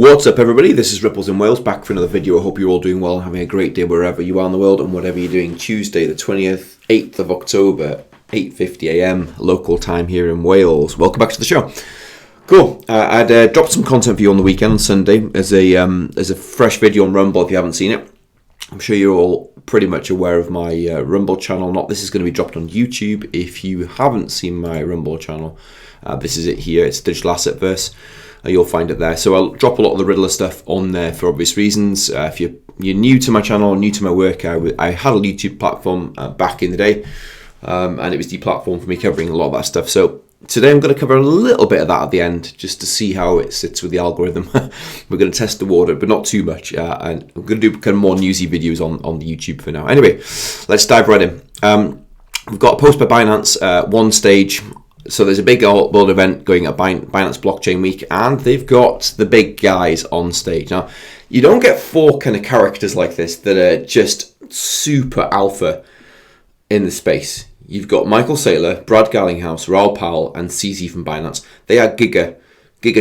What's up, everybody? This is Ripples in Wales, back for another video. I hope you're all doing well and having a great day wherever you are in the world and whatever you're doing. Tuesday the 8th of October, 8:50 a.m. local time here in Wales. Welcome back to the show. Cool. I'd dropped some content for you on the weekend on Sunday as a fresh video on Rumble if you haven't seen it. I'm sure you're all pretty much aware of my Rumble channel. This is going to be dropped on YouTube. If you haven't seen my Rumble channel, this is it here. It's Digital Asset Verse. You'll find it there. So I'll drop a lot of the Riddler stuff on there for obvious reasons. If you're new to my channel, new to my work, I had a YouTube platform back in the day, and it was the platform for me covering a lot of that stuff. So today I'm going to cover a little bit of that at the end, just to see how it sits with the algorithm. We're going to test the water, but not too much. And I'm going to do kind of more newsy videos on the YouTube for now. Anyway, let's dive right in. We've got a post by Binance, one stage. So there's a big world event going at Binance Blockchain Week, and they've got the big guys on stage. Now, you don't get four kind of characters like this that are just super alpha in the space. You've got Michael Saylor, Brad Garlinghouse, Raoul Powell, and CZ from Binance. They are giga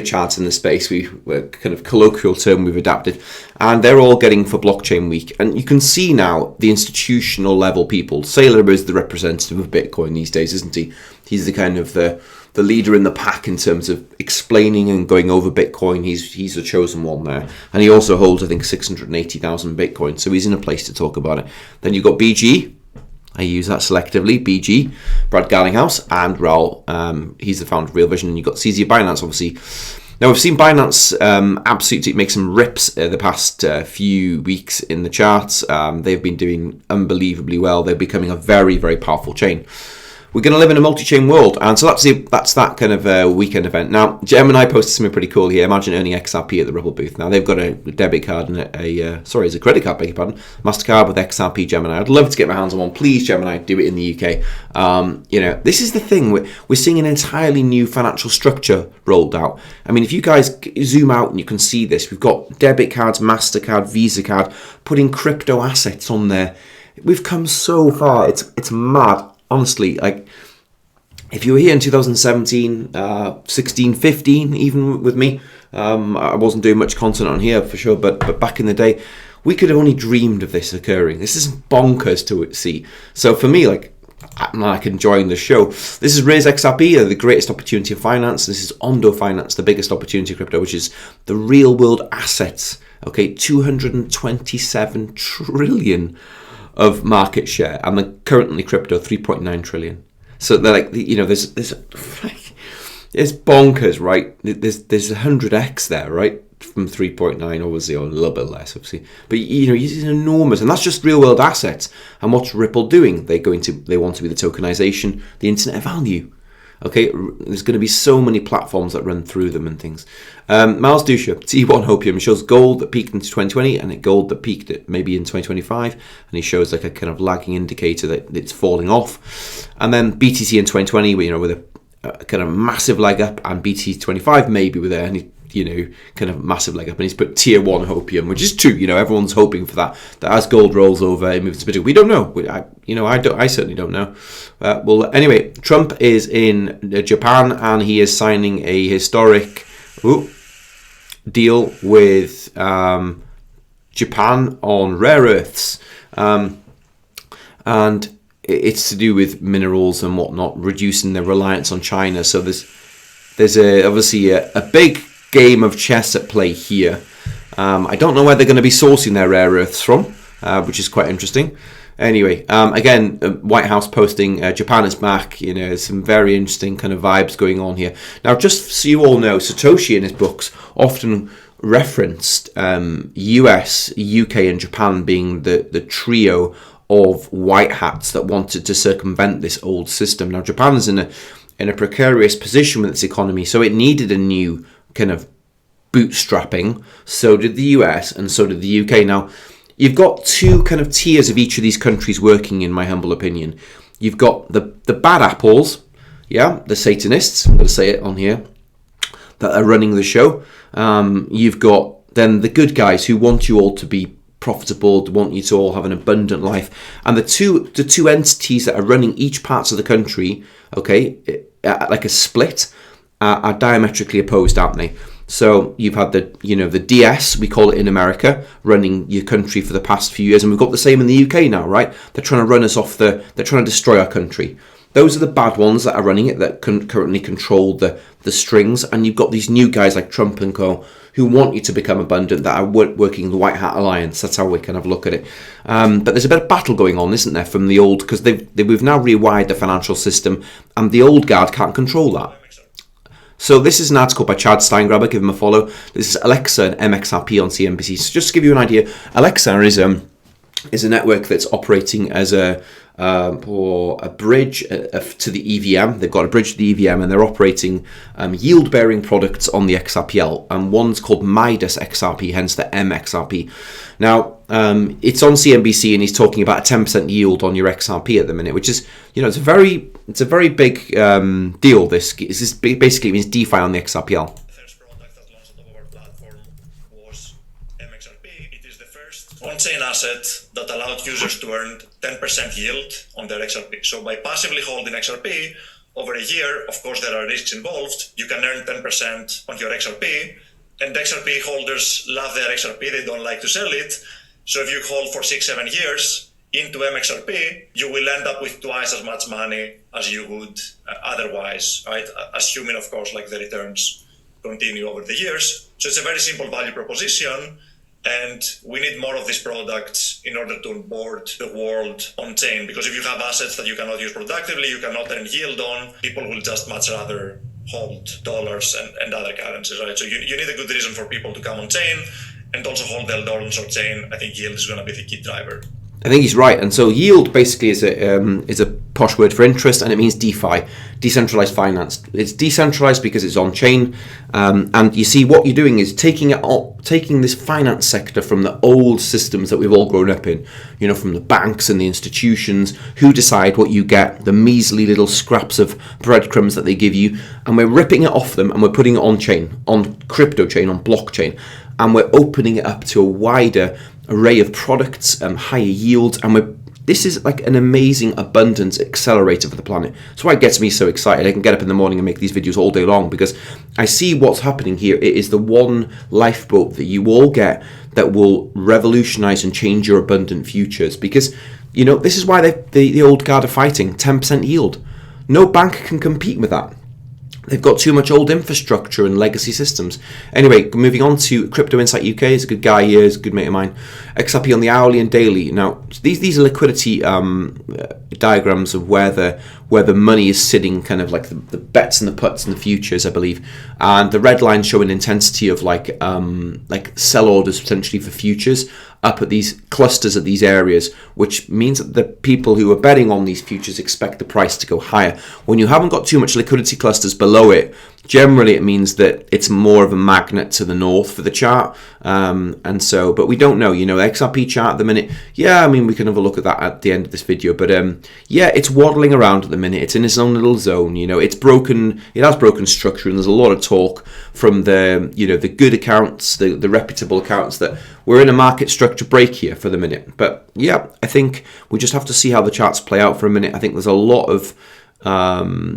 charts in the space. We're kind of colloquial term we've adapted, and they're all getting for Blockchain Week. And you can see now the institutional level people. Saylor is the representative of Bitcoin these days, isn't he? He's the kind of the leader in the pack in terms of explaining and going over Bitcoin. He's the chosen one there, and he also holds, I think, 680,000 Bitcoin. So he's in a place to talk about it. Then you've got BG. I use that selectively. BG, Brad Garlinghouse, and Raoul. He's the founder of Real Vision. And you've got CZ Binance, obviously. Now, we've seen Binance absolutely make some rips the past few weeks in the charts. They've been doing unbelievably well. They're becoming a very, very powerful chain. We're going to live in a multi-chain world, and so that's that kind of weekend event. Now, Gemini posted something pretty cool here. Imagine earning XRP at the Ripple booth. Now, they've got a debit card and it's a credit card, beg your pardon, MasterCard with XRP Gemini. I'd love to get my hands on one. Please, Gemini, do it in the UK. This is the thing. We're seeing an entirely new financial structure rolled out. I mean, if you guys zoom out and you can see this, we've got debit cards, MasterCard, Visa card, putting crypto assets on there. We've come so far. It's mad. Honestly, like, if you were here in 2017, 16, 15, even with me, I wasn't doing much content on here for sure, but back in the day, we could have only dreamed of this occurring. This is bonkers to see. So for me, like, I'm like enjoying the show. This is Raise XRP, the greatest opportunity of finance. This is Ondo Finance, the biggest opportunity of crypto, which is the real world assets. Okay, 227 trillion of market share, and the currently crypto 3.9 trillion. So they're like, there's it's bonkers, right? There's 100x there, right, from 3.9, obviously, or a little bit less, obviously. But it's enormous, and that's just real world assets. And what's Ripple doing? They want to be the tokenization, the internet of value. Okay, there's going to be so many platforms that run through them and things. Miles Dusha, T1 Hopium, shows gold that peaked in 2020 and gold that peaked at maybe in 2025. And he shows like a kind of lagging indicator that it's falling off. And then BTC in 2020, with a kind of massive leg up, and BTC 25 maybe with any kind of massive leg up, and he's put tier 1 hopium, which is true. Everyone's hoping for that as gold rolls over, it moves to bit. We don't know. I certainly don't know. Well, anyway, Trump is in Japan, and he is signing a historic deal with Japan on rare earths, and it's to do with minerals and whatnot, reducing their reliance on China. So there's obviously a big game of chess at play here. I don't know where they're going to be sourcing their rare earths from, which is quite interesting. Anyway, again, White House posting Japan is back. Some very interesting kind of vibes going on here. Now, just so you all know, Satoshi in his books often referenced US, UK, and Japan being the trio of white hats that wanted to circumvent this old system. Now, Japan is in a precarious position with its economy, so it needed a new kind of bootstrapping. So did the US, and so did the UK. Now, you've got two kind of tiers of each of these countries working, in my humble opinion. You've got the bad apples, the Satanists, I'm going to say it on here, that are running the show. You've got then the good guys who want you all to be profitable, want you to all have an abundant life. And the two entities that are running each parts of the country, okay, like a split, are diametrically opposed, aren't they? So you've had the, the DS, we call it in America, running your country for the past few years, and we've got the same in the UK now, right? They're trying to run us off they're trying to destroy our country. Those are the bad ones that are running it, that currently control the strings, and you've got these new guys like Trump and co, who want you to become abundant, that are working the White Hat Alliance. That's how we kind of look at it. But there's a bit of battle going on, isn't there, from the old, because we've now rewired the financial system, and the old guard can't control that. So this is an article by Chad Steingraber, give him a follow. This is Alexa and MXRP on CNBC. So just to give you an idea, Alexa is a network that's operating as a bridge to the EVM. They've got a bridge to the EVM, and they're operating yield-bearing products on the XRPL. And one's called Midas XRP, hence the MXRP. Now, it's on CNBC, and he's talking about a 10% yield on your XRP at the minute, which is, it's a very big deal. This basically means DeFi on the XRPL. On-chain asset that allowed users to earn 10% yield on their XRP. So by passively holding XRP over a year, of course there are risks involved, you can earn 10% on your XRP, and XRP holders love their XRP, they don't like to sell it. So if you hold for 6-7 years into MXRP, you will end up with twice as much money as you would otherwise, right? Assuming, of course, like the returns continue over the years. So it's a very simple value proposition. And we need more of these products in order to onboard the world on chain. Because if you have assets that you cannot use productively, you cannot earn yield on, people will just much rather hold dollars and other currencies, right? So you need a good reason for people to come on chain and also hold their dollars on chain. I think yield is going to be the key driver. I think he's right. And so yield basically is a posh word for interest, and it means DeFi, decentralized finance. It's decentralized because it's on chain, and you see what you're doing is taking this finance sector from the old systems that we've all grown up in, from the banks and the institutions who decide what you get, the measly little scraps of breadcrumbs that they give you, and we're ripping it off them and we're putting it on chain, on crypto chain, on blockchain, and we're opening it up to a wider array of products, higher yields, and this is like an amazing abundance accelerator for the planet. That's why it gets me so excited. I can get up in the morning and make these videos all day long, because I see what's happening here. It is the one lifeboat that you all get that will revolutionize and change your abundant futures, because this is why the old guard are fighting 10% yield. No bank can compete with that. They've got too much old infrastructure and legacy systems. Anyway, moving on to Crypto Insight UK. He's a good guy here. He's a good mate of mine. XRP on the hourly and daily. Now, these are liquidity diagrams of where the money is sitting, kind of like the bets and the puts and the futures, I believe. And the red lines show an intensity of like sell orders potentially for futures up at these clusters at these areas, which means that the people who are betting on these futures expect the price to go higher. When you haven't got too much liquidity clusters below it, generally it means that it's more of a magnet to the north for the chart. But we don't know, XRP chart at the minute. Yeah, we can have a look at that at the end of this video. But it's waddling around at the minute. It's in its own little zone. It's broken. It has broken structure, and there's a lot of talk from the good accounts, the reputable accounts, that we're in a market structure break here for the minute. But yeah, I think we just have to see how the charts play out for a minute. I think there's a lot of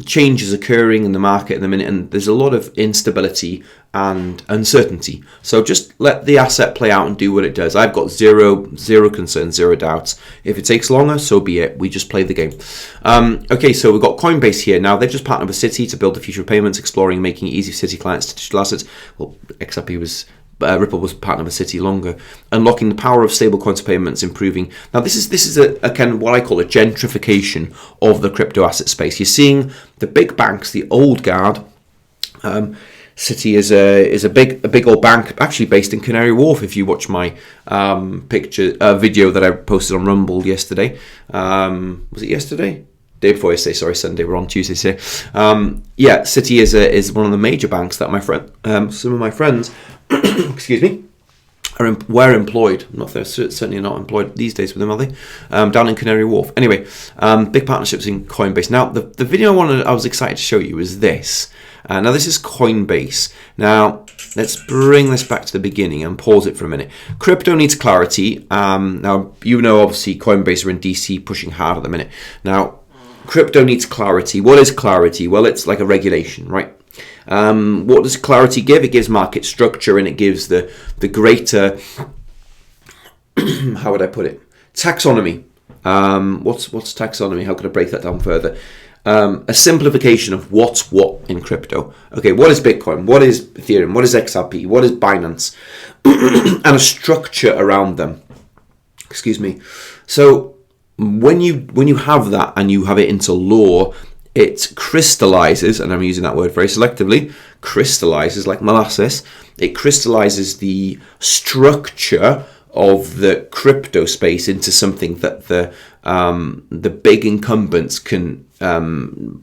changes occurring in the market at the minute, and there's a lot of instability and uncertainty. So just let the asset play out and do what it does. I've got zero concerns, zero doubts. If it takes longer, so be it. We just play the game. Okay, so we've got Coinbase here. Now, they've just partnered with Citi to build the future of payments, exploring making it easy for Citi clients to digital assets. Well, XRP was... Ripple was partnered with Citi longer, unlocking the power of stablecoins payments, improving. Now, this is a kind of what I call a gentrification of the crypto asset space. You're seeing the big banks, the old guard. Citi is a big old bank, actually based in Canary Wharf. If you watch my video that I posted on Rumble yesterday, was it yesterday? Day before yesterday, sorry, Sunday. We're on Tuesday today. Citi is one of the major banks that some of my friends, excuse me, were employed. They're certainly not employed these days with them, are they? Down in Canary Wharf. Anyway, big partnerships in Coinbase. Now, the video I was excited to show you is this. Now, this is Coinbase. Now, let's bring this back to the beginning and pause it for a minute. Crypto needs clarity. Now, obviously, Coinbase are in DC pushing hard at the minute. Now, crypto needs clarity. What is clarity? Well, it's like a regulation, right? What does clarity give? It gives market structure, and it gives the greater, how would I put it, taxonomy. What's taxonomy? How could I break that down further? A simplification of what's what in crypto. Okay, what is Bitcoin? What is Ethereum? What is XRP? What is Binance? And a structure around them. Excuse me. So when you have that and you have it into law, it crystallizes, and I'm using that word very selectively, crystallizes like molasses. It crystallizes the structure of the crypto space into something that the big incumbents can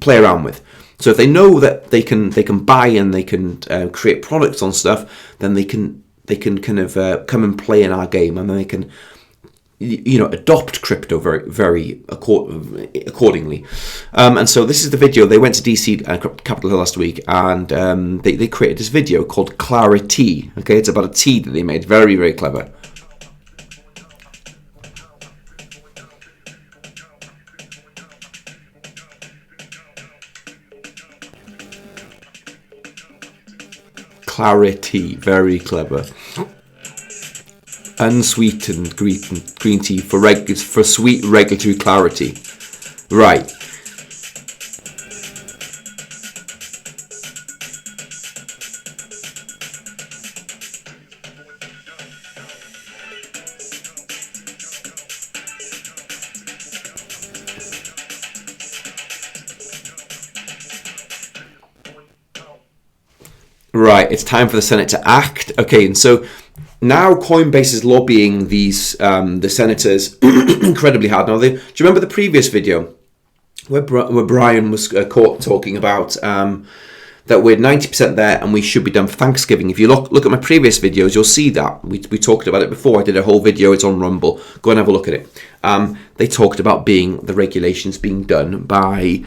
play around with. So if they know that they can buy and they can create products on stuff, then they can kind of come and play in our game, and then they can adopt crypto very accordingly. And so this is the video. They went to DC Capitol Hill last week, and they created this video called Clarity. Okay, it's about a tea that they made. Very, very clever. Clarity, very clever. Unsweetened green tea for sweet regulatory clarity. Right. Right, it's time for the Senate to act. Okay, and so now Coinbase is lobbying these the senators incredibly hard. Now, do you remember the previous video where Brian was caught talking about that we're 90% there and we should be done for Thanksgiving? If you look at my previous videos, you'll see that we talked about it before. I did a whole video. It's on Rumble. Go and have a look at it. They talked about the regulations being done by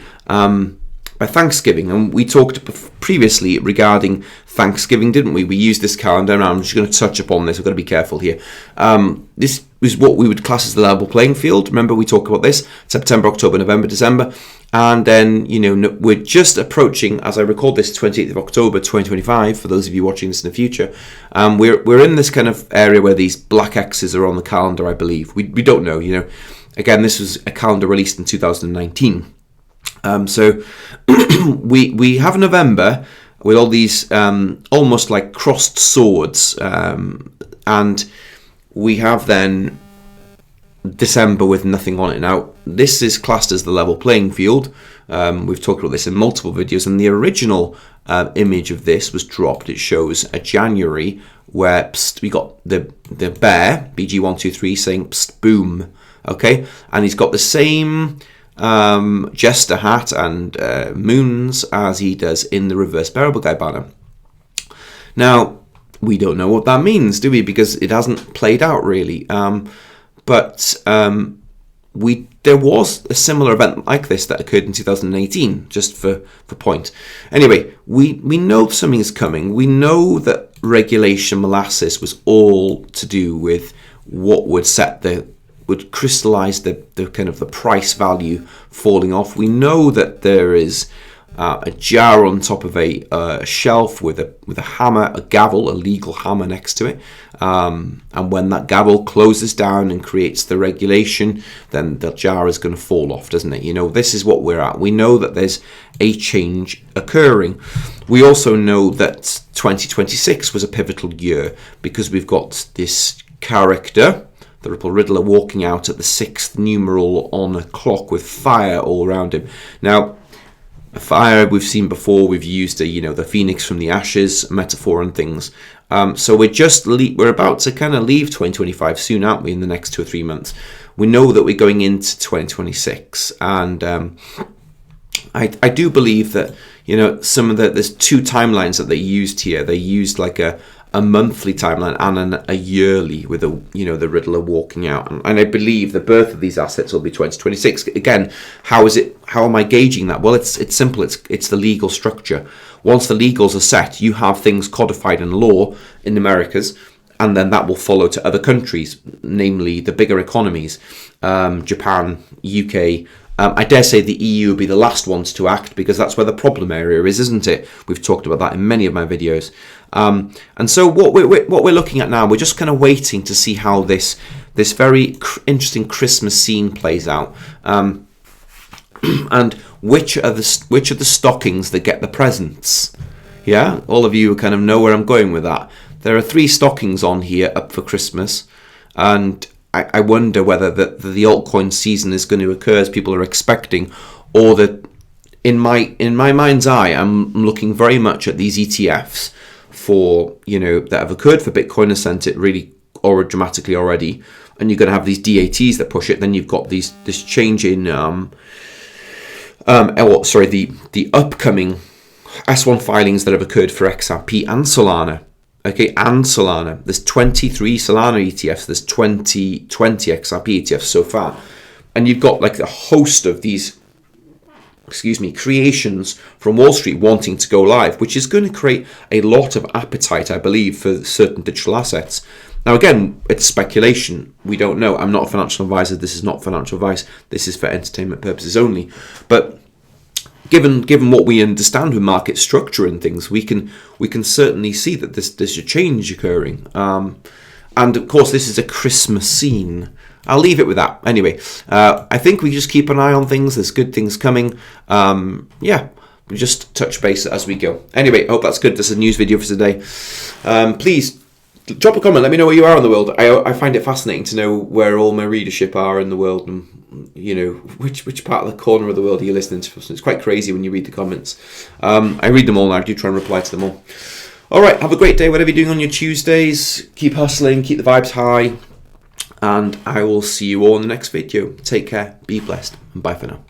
Thanksgiving, and we talked previously regarding Thanksgiving, didn't we? We used this calendar, and I'm just going to touch upon this. I've got to be careful here. This is what we would class as the level playing field. Remember, we talked about this: September, October, November, December, and then we're just approaching, as I record this, 28th of October, 2025. For those of you watching this in the future, we're in this kind of area where these black X's are on the calendar. I believe we don't know. Again, this was a calendar released in 2019. So we have November with all these almost like crossed swords, and we have then December with nothing on it. Now, this is classed as the level playing field. We've talked about this in multiple videos, and the original image of this was dropped. It shows a January where we got the bear, BG123, saying psst, boom, okay? And he's got the same jester hat and moons as he does in the reverse bearable guy banner. Now, we don't know what that means, do we? Because it hasn't played out really. But there was a similar event like this that occurred in 2018, just for point. Anyway, we know something is coming. We know that regulation molasses was all to do with what would crystallize the kind of the price value falling off. We know that there is a jar on top of a shelf with a hammer, a gavel, a legal hammer next to it. And when that gavel closes down and creates the regulation, then the jar is going to fall off, doesn't it? This is what we're at. We know that there's a change occurring. We also know that 2026 was a pivotal year because we've got this character, the Ripple Ridder, walking out at the 6th numeral on a clock with fire all around him. Now, fire we've seen before. We've used the phoenix from the ashes metaphor and things. So we're about to kind of leave 2025 soon, aren't we? In the next 2 or 3 months, we know that we're going into 2026, and I do believe that there's 2 timelines that they used here. They used like a monthly timeline and a yearly with the Riddler walking out, and I believe the birth of these assets will be 2026. Again, how am I gauging that? Well, it's simple. It's the legal structure. Once the legals are set, you have things codified in law in the Americas, and then that will follow to other countries, namely the bigger economies, Japan, UK, I dare say the EU will be the last ones to act, because that's where the problem area is, isn't it? We've talked about that in many of my videos. And so what we're looking at now, we're just kind of waiting to see how this very interesting Christmas scene plays out, and which are the stockings that get the presents. Yeah, all of you kind of know where I'm going with that. There are 3 stockings on here up for Christmas, and I wonder whether the altcoin season is going to occur as people are expecting, or that in my mind's eye, I'm looking very much at these ETFs for, that have occurred for Bitcoin and sent it really or dramatically already, and you're going to have these DATs that push it. Then you've got this change in the upcoming S1 filings that have occurred for XRP and Solana. Okay, and Solana. There's 23 Solana ETFs. There's 20 XRP ETFs so far. And you've got like a host of these, creations from Wall Street wanting to go live, which is going to create a lot of appetite, I believe, for certain digital assets. Now, again, it's speculation. We don't know. I'm not a financial advisor. This is not financial advice. This is for entertainment purposes only. But given what we understand with market structure and things, we can certainly see that there's a change occurring. And of course, this is a Christmas scene. I'll leave it with that. Anyway, I think we just keep an eye on things. There's good things coming. We just touch base as we go. Anyway, I hope that's good. This is a news video for today. Please drop a comment. Let me know where you are in the world. I find it fascinating to know where all my readership are in the world, and which part of the corner of the world are you listening to. So it's quite crazy when you read the comments. I read them all, and I do try and reply to them all. All right, have a great day, whatever you're doing on your Tuesdays. Keep hustling, keep the vibes high, and I will see you all in the next video. Take care, be blessed, and bye for now.